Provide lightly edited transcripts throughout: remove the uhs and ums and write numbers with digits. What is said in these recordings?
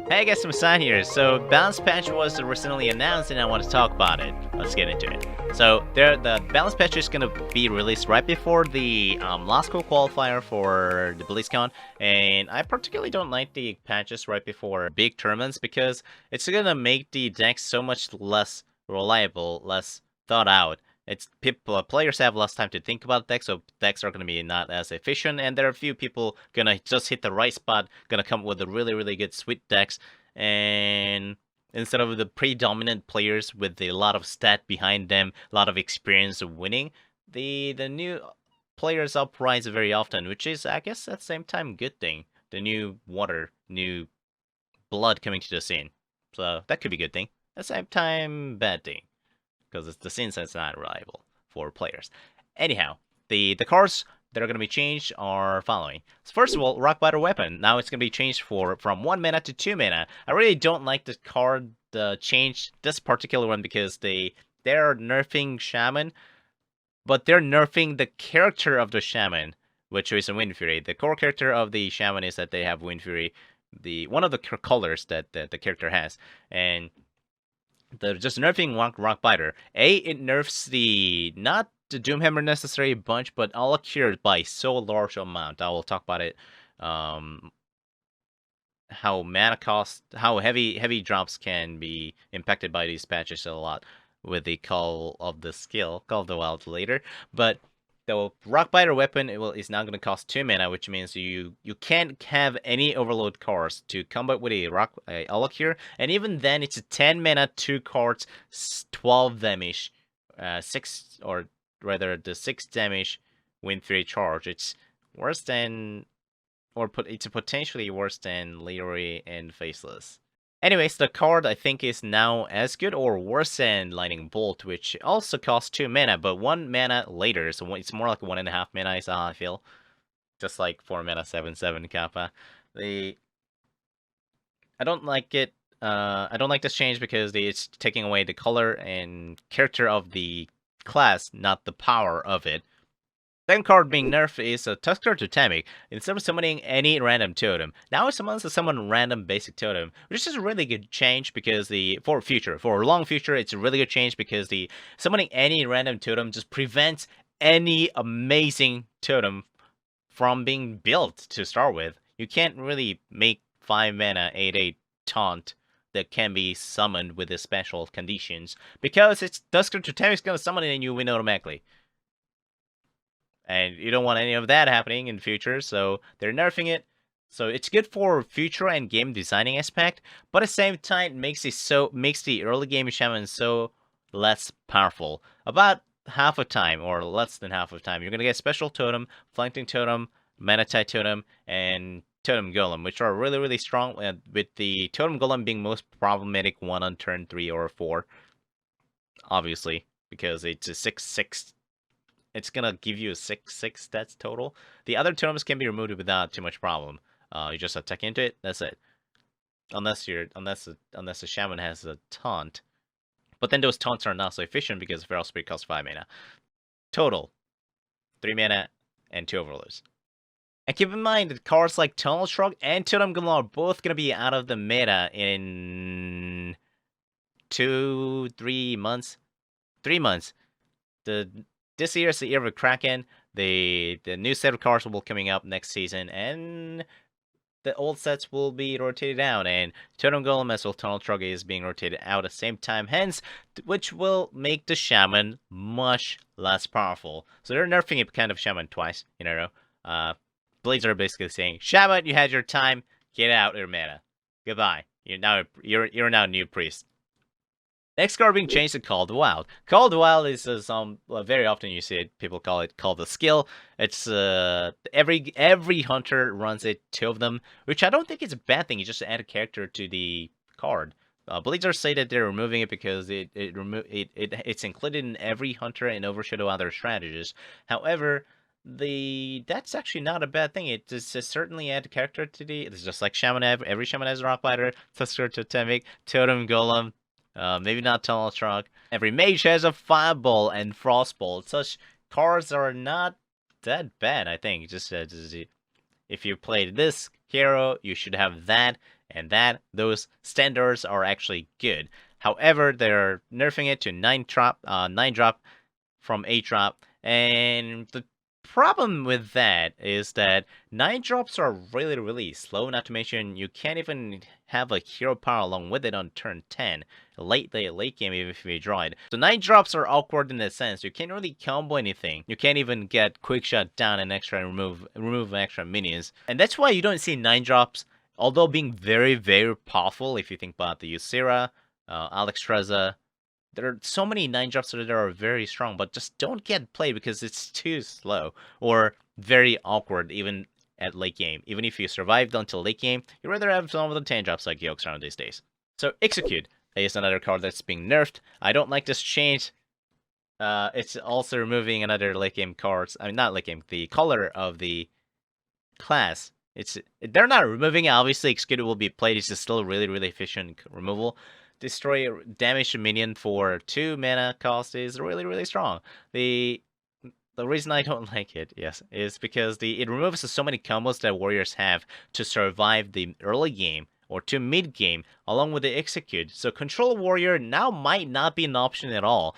Hey guys, MaSsan here. So, balance patch was recently announced and I want to talk about it. Let's get into it. So, the balance patch is going to be released right before the last qualifier for the BlizzCon, and I particularly don't like the patches right before big tournaments because it's going to make the decks so much less reliable, less thought out. Players have less time to think about decks, so decks are going to be not as efficient, and there are a few people gonna just hit the right spot, gonna come with a really good sweet decks, and instead of the predominant players with a lot of stat behind them, a lot of experience of winning, the new players uprise very often, which is, I guess, at the same time good thing. The new water, new blood coming to the scene, so that could be a good thing. At the same time, bad thing because the scene is not reliable for players. Anyhow, the cards that are going to be changed are following. So first of all, Rockbiter weapon. Now it's going to be changed from 1 mana to 2 mana. I really don't like the card change, this particular one, because they're nerfing Shaman, but they're nerfing the character of the Shaman, which is a Wind Fury. The core character of the Shaman is that they have Wind Fury, one of the colors that the character has, and they're just nerfing Rockbiter. It nerfs not the Doomhammer necessary bunch, but all cured by so large amount. I will talk about it. How mana cost, how heavy drops can be impacted by these patches a lot with the Call of the Wild later. But the Rockbiter weapon is now going to cost 2 mana, which means you can't have any overload cards to combat with a Alakir, and even then it's a 10 mana, 2 cards, 12 damage, 6, or rather the 6 damage win 3 charge. It's worse than, it's potentially worse than Leroy and Faceless. Anyways, the card I think is now as good or worse than Lightning Bolt, which also costs 2 mana, but 1 mana later, so it's more like 1.5 mana is how I feel. Just like 4 mana 7/7 Kappa. I don't like it. I don't like this change because it's taking away the color and character of the class, not the power of it. Second card being nerfed is a Tuskarr Totemic. Instead of summoning any random totem, now it summon random basic totem, which is a really good change because for a long future, it's a really good change because the summoning any random totem just prevents any amazing totem from being built to start with. You can't really make 5 mana 8/8 taunt that can be summoned with the special conditions because it's Tuskarr Totemic's gonna summon it and you win automatically. And you don't want any of that happening in the future, so they're nerfing it. So it's good for future and game designing aspect, but at the same time makes the early game Shaman so less powerful. About half of time, or less than half of time, you're gonna get special totem, flanking totem, Manatite totem, and totem golem, which are really strong. With the totem golem being most problematic one on turn 3 or 4, obviously, because it's a 6/6. It's gonna give you a 6/6 stats total. The other totems can be removed without too much problem. You just attack into it. That's it. Unless the Shaman has a taunt, but then those taunts are not so efficient because Feral Spirit costs 5 mana. Total 3 mana and 2 overloads. And keep in mind that cards like Tunnel Shrug and Totem Golem are both gonna be out of the meta in 2-3 months. 3 months. This year is the year of the Kraken. The new set of cards will be coming up next season, and the old sets will be rotated out. And Totem Golem as well Tunnel Shrug is being rotated out at the same time, hence, which will make the Shaman much less powerful. So they're nerfing it kind of Shaman twice in a row. Blades are basically saying, Shaman, you had your time, get out your mana, goodbye. You're now a new priest. Next card being changed to Call of the Wild. Call of the Wild is very often you see it, people call it Call the Skill. It's every hunter runs it, 2 of them, which I don't think is a bad thing. You just add a character to the card. Blizzard say that they're removing it because it's included in every hunter and overshadow other strategies. However, that's actually not a bad thing. It just certainly add a character to it's just like Shaman. Every Shaman has a Rockbiter, Tuskarr Totemic, Totem Golem. Maybe not Tunnel Shrug. Every mage has a Fireball and Frostbolt. Such cards are not that bad, I think. Just if you played this hero, you should have that, and that those standards are actually good. However, they're nerfing it to 9 drop from 8 drop, and the problem with that is that 9 drops are really slow, not to mention you can't even have a hero power along with it on turn 10, late game even if you draw it. So 9 drops are awkward in that sense. You can't really combo anything. You can't even get quick shot down and extra remove extra minions. And that's why you don't see 9 drops, although being very powerful if you think about the Ysera, Alex Treza. There are so many 9 drops that are very strong, but just don't get played because it's too slow or very awkward even at late game. Even if you survived until late game, you'd rather have some of the 10 drops like Yogg-Saron these days. So Execute is another card that's being nerfed. I don't like this change. It's also removing another late game cards. I mean, not late game, the color of the class. They're not removing it. Obviously, Execute will be played. It's just still really efficient removal. Destroy damage to minion for 2 mana cost is really strong. The reason I don't like it, yes, is because it removes so many combos that warriors have to survive the early game or to mid game along with the Execute. So Control Warrior now might not be an option at all.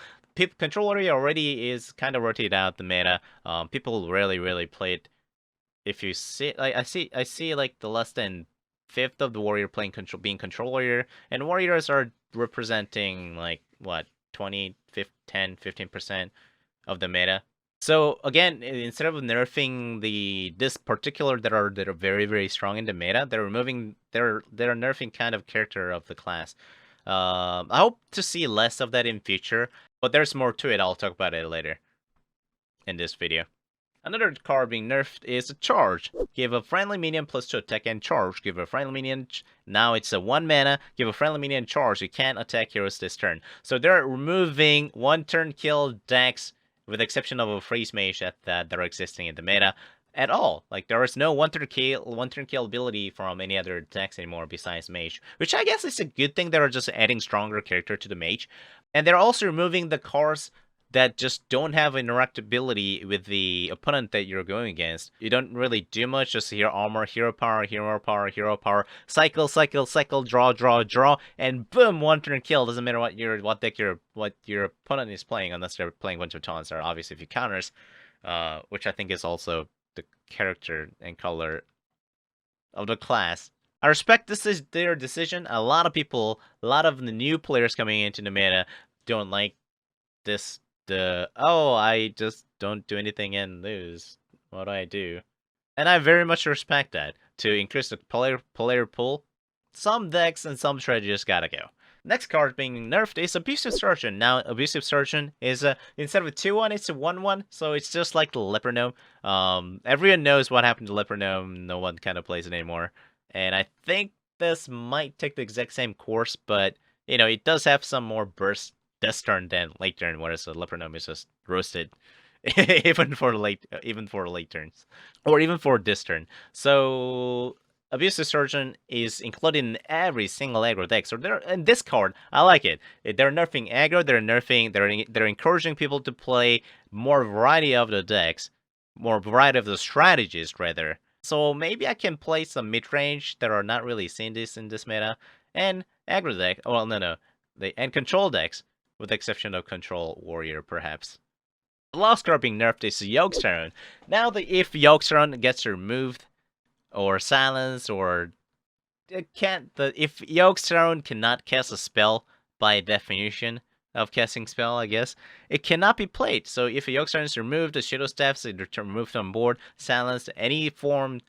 Control Warrior already is kind of rotated out the meta. People really play it. If you see, I see like the less than fifth of the warrior being control warrior, and warriors are representing like what 10, 15% of the meta. So again, instead of nerfing this particular that are very strong in the meta, they're nerfing kind of character of the class. I hope to see less of that in future, but there's more to it. I'll talk about it later in this video. Another card being nerfed is a Charge. Give a friendly minion +2 attack and charge. Give a friendly minion. Now it's a 1 mana. Give a friendly minion charge. You can't attack heroes this turn. So they're removing 1 turn kill decks, with the exception of a freeze mage that are existing in the meta at all. Like there is no 1 turn kill ability from any other decks anymore besides mage, which I guess is a good thing. They're just adding stronger character to the mage, and they're also removing the cards that just don't have interactability with the opponent that you're going against. You don't really do much, just hero armor, hero power, cycle, draw, and boom, 1 turn kill. Doesn't matter what your opponent is playing, unless they're playing a bunch of taunts or obviously a few counters, which I think is also the character and color of the class. I respect this is their decision. A lot of the new players coming into the meta don't like this. I just don't do anything and lose. What do I do? And I very much respect that. To increase the player pool, some decks and some strategies gotta go. Next card being nerfed is Abusive Sergeant. Now, Abusive Sergeant is instead of a 2/1, it's a 1/1, so it's just like the Leper Gnome. Everyone knows what happened to Leper Gnome. No one kind of plays it anymore. And I think this might take the exact same course, but it does have some more burst this turn than late turn, whereas the Leper Gnome is just roasted, even for late turns, or even for this turn. So Abusive Sergeant is included in every single aggro deck. So in this card, I like it. They're nerfing aggro. They're encouraging people to play more variety of the decks, more variety of the strategies rather. So maybe I can play some mid range that are not really seeing this in this meta, and aggro deck. Well, no, and control decks, with the exception of Control Warrior, perhaps. The last card being nerfed is Yogg-Saron. Now, if Yogg-Saron gets removed, or silenced, or if Yogg-Saron cannot cast a spell by definition of casting spell, I guess, it cannot be played. So if a Yogg-Saron is removed, the Shadow Staffs are removed from board, silenced, any form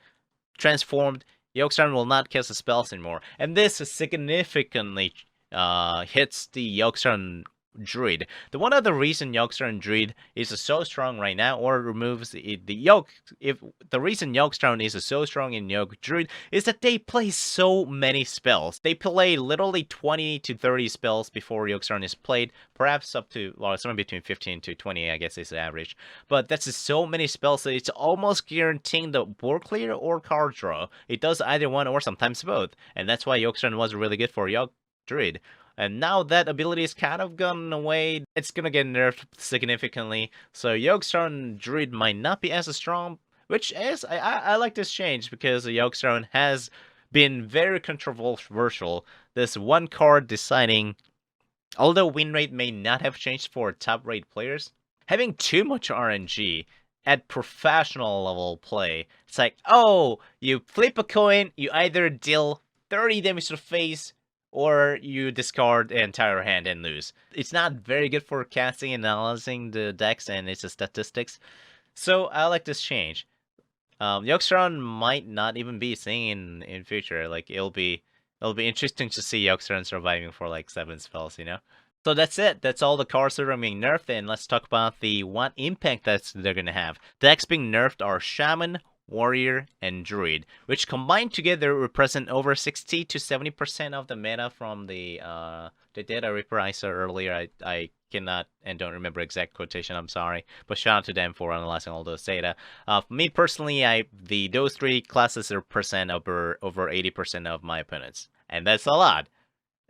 transformed, Yogg-Saron will not cast the spells anymore. And this significantly hits the Yogg-Saron Druid. The one other reason Yogg-Saron Druid is so strong right now, or removes the reason Yogg-Saron is so strong in Yogg Druid is that they play so many spells. They play literally 20 to 30 spells before Yogg-Saron is played, perhaps up to, well, somewhere between 15 to 20, I guess is the average. But that's just so many spells that it's almost guaranteeing the board clear or card draw. It does either one or sometimes both, and that's why Yogg-Saron was really good for Yogg Druid. And now that ability is kind of gone away, it's gonna get nerfed significantly. So Yogg-Saron Druid might not be as strong, which is, I like this change because Yogg-Saron has been very controversial. This one card deciding, although win rate may not have changed for top rate players, having too much RNG at professional level play. It's like, oh, you flip a coin, you either deal 30 damage to the face, or you discard the entire hand and lose. It's not very good for casting and analyzing the decks and its statistics. So I like this change. Yogg-Saron might not even be seen in future. Like it'll be interesting to see Yogg-Saron surviving for like 7 spells, you know? So that's it. That's all the cards that are being nerfed, and let's talk about the what impact that they're gonna have. The decks being nerfed are Shaman, Warrior, and Druid, which combined together represent over 60 to 70% of the meta from the data Reaper I saw earlier. I cannot and don't remember exact quotation, I'm sorry, but shout out to them for analyzing all those data. For me personally, those 3 classes represent over 80% of my opponents, and that's a lot.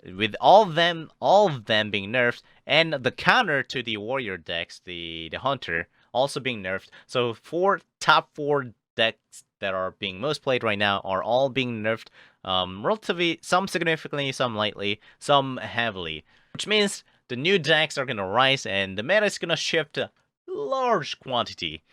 With all of them being nerfed, and the counter to the warrior decks, the hunter, also being nerfed. So top 4 decks that are being most played right now are all being nerfed, relatively, some significantly, some lightly, some heavily. Which means the new decks are gonna rise, and the meta is gonna shift a large quantity.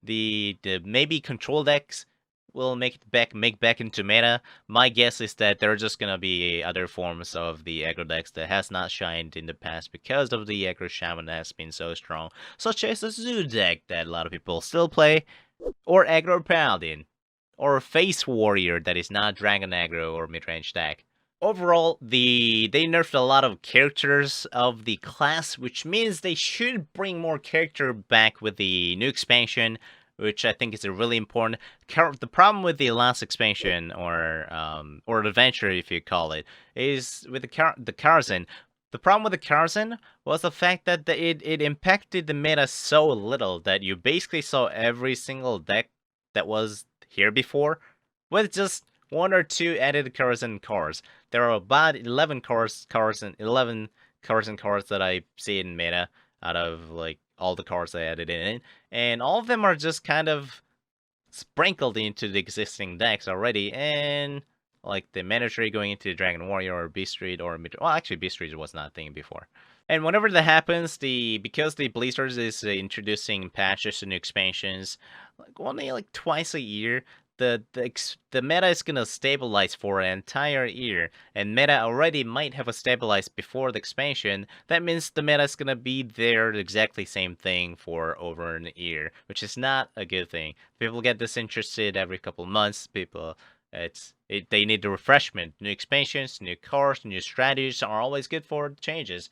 The maybe control decks will make back into meta. My guess is that there are just gonna be other forms of the aggro decks that has not shined in the past because of the aggro shaman that has been so strong, such as the zoo deck that a lot of people still play, or aggro paladin, or face warrior that is not dragon aggro or mid-range deck. Overall, they nerfed a lot of characters of the class, which means they should bring more character back with the new expansion, which I think is a really important. The problem with the last expansion, or adventure, if you call it, is with the Karazhan. The problem with the Karazhan was the fact that it impacted the meta so little that you basically saw every single deck that was here before with just 1 or 2 added Karazhan cards. There are about 11 Karazhan cards that I see in meta out of like all the cards I added in, and all of them are just kind of sprinkled into the existing decks already, and like the mandatory going into Dragon Warrior or Beast Street or well, actually Beast Street was not a thing before. And whenever that happens, because the Blizzard is introducing patches and new expansions, like only like twice a year, the meta is gonna stabilize for an entire year, and meta already might have stabilized before the expansion. That means the meta is gonna be there exactly same thing for over an year, which is not a good thing. People get disinterested every couple months. They need the refreshment. New expansions, new cards, new strategies are always good for changes,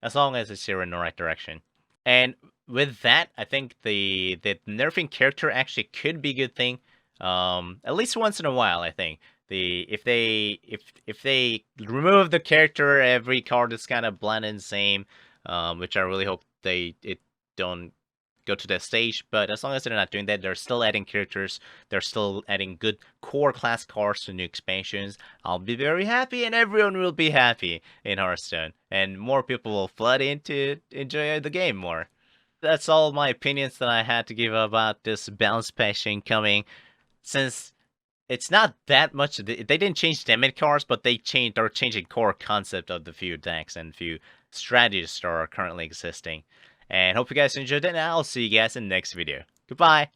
as long as it's here in the right direction. And with that, I think the nerfing character actually could be a good thing. At least once in a while, I think. If they remove the character, every card is kind of bland and same, which I really hope it don't go to that stage. But as long as they're not doing that, they're still adding characters, they're still adding good core class cards to new expansions, I'll be very happy, and everyone will be happy in Hearthstone, and more people will flood in to enjoy the game more. That's all my opinions that I had to give about this balance patching coming. Since it's not that much, they didn't change damage cards, but they're changing core concept of the few decks and few strategies that are currently existing. And hope you guys enjoyed it, and I'll see you guys in the next video. Goodbye!